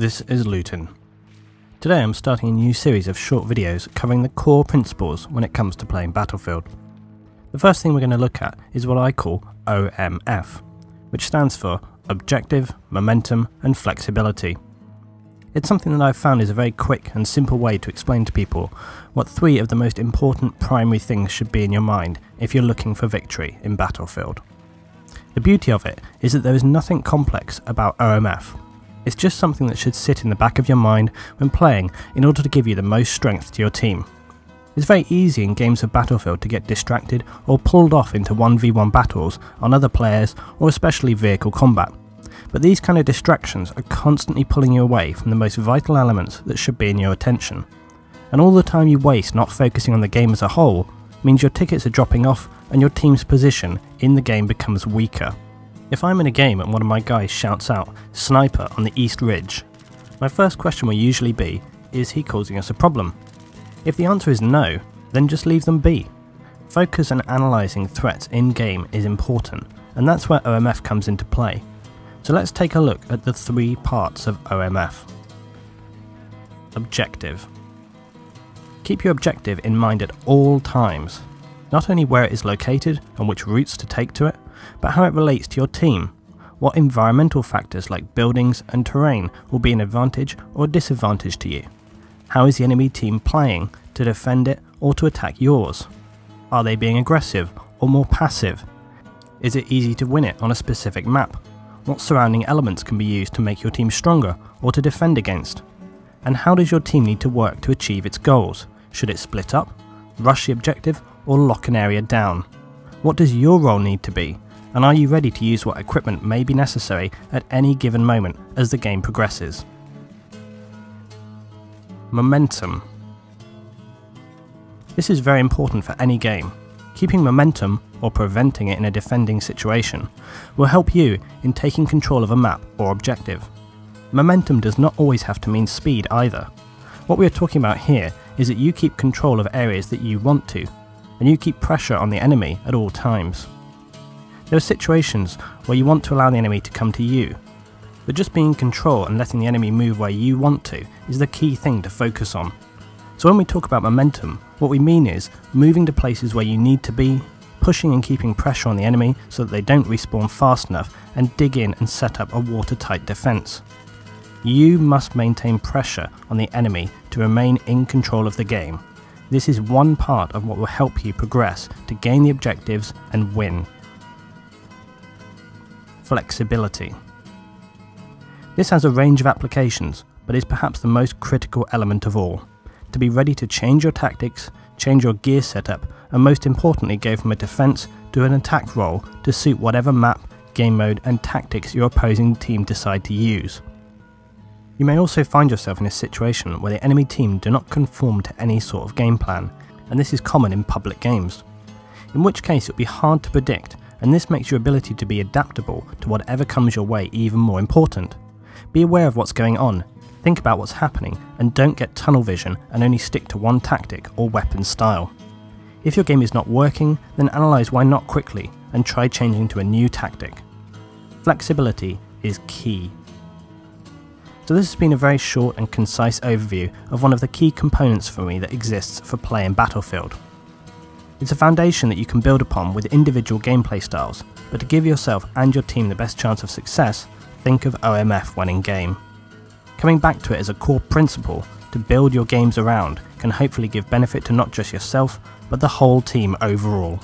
this is Luton. Today I'm starting a new series of short videos covering the core principles when it comes to playing Battlefield. The first thing we're going to look at is what I call OMF, which stands for Objective, Momentum and Flexibility. It's something that I've found is a very quick and simple way to explain to people what three of the most important primary things should be in your mind if you're looking for victory in Battlefield. The beauty of it is that there is nothing complex about OMF. It's just something that should sit in the back of your mind when playing in order to give you the most strength to your team. It's very easy in games of Battlefield to get distracted or pulled off into 1v1 battles on other players or especially vehicle combat. But these kind of distractions are constantly pulling you away from the most vital elements that should be in your attention. And all the time you waste not focusing on the game as a whole means your tickets are dropping off and your team's position in the game becomes weaker. If I'm in a game and one of my guys shouts out, "Sniper on the East Ridge," my first question will usually be, is he causing us a problem? If the answer is no, then just leave them be. Focus on analysing threats in game is important, and that's where OMF comes into play. So let's take a look at the three parts of OMF. Objective. Keep your objective in mind at all times, not only where it is located and which routes to take to it, but how it relates to your team. What environmental factors like buildings and terrain will be an advantage or disadvantage to you? How is the enemy team playing to defend it or to attack yours? Are they being aggressive or more passive? Is it easy to win it on a specific map? What surrounding elements can be used to make your team stronger or to defend against? And how does your team need to work to achieve its goals? Should it split up, rush the objective or lock an area down? What does your role need to be? And are you ready to use what equipment may be necessary at any given moment as the game progresses? Momentum. This is very important for any game. Keeping momentum, or preventing it in a defending situation, will help you in taking control of a map or objective. Momentum does not always have to mean speed either. What we are talking about here is that you keep control of areas that you want to, and you keep pressure on the enemy at all times. There are situations where you want to allow the enemy to come to you, but just being in control and letting the enemy move where you want to is the key thing to focus on. So when we talk about momentum, what we mean is moving to places where you need to be, pushing and keeping pressure on the enemy so that they don't respawn fast enough and dig in and set up a watertight defense. You must maintain pressure on the enemy to remain in control of the game. This is one part of what will help you progress to gain the objectives and win. Flexibility. This has a range of applications, but is perhaps the most critical element of all. To be ready to change your tactics, change your gear setup, and most importantly go from a defense to an attack role to suit whatever map, game mode and tactics your opposing team decide to use. You may also find yourself in a situation where the enemy team do not conform to any sort of game plan, and this is common in public games. In which case it will be hard to predict, and this makes your ability to be adaptable to whatever comes your way even more important. Be aware of what's going on, think about what's happening, and don't get tunnel vision and only stick to one tactic or weapon style. If your game is not working, then analyse why not quickly and try changing to a new tactic. Flexibility is key. So this has been a very short and concise overview of one of the key components for me that exists for play in Battlefield. It's a foundation that you can build upon with individual gameplay styles, but to give yourself and your team the best chance of success, think of OMF when in game. Coming back to it as a core principle to build your games around can hopefully give benefit to not just yourself, but the whole team overall.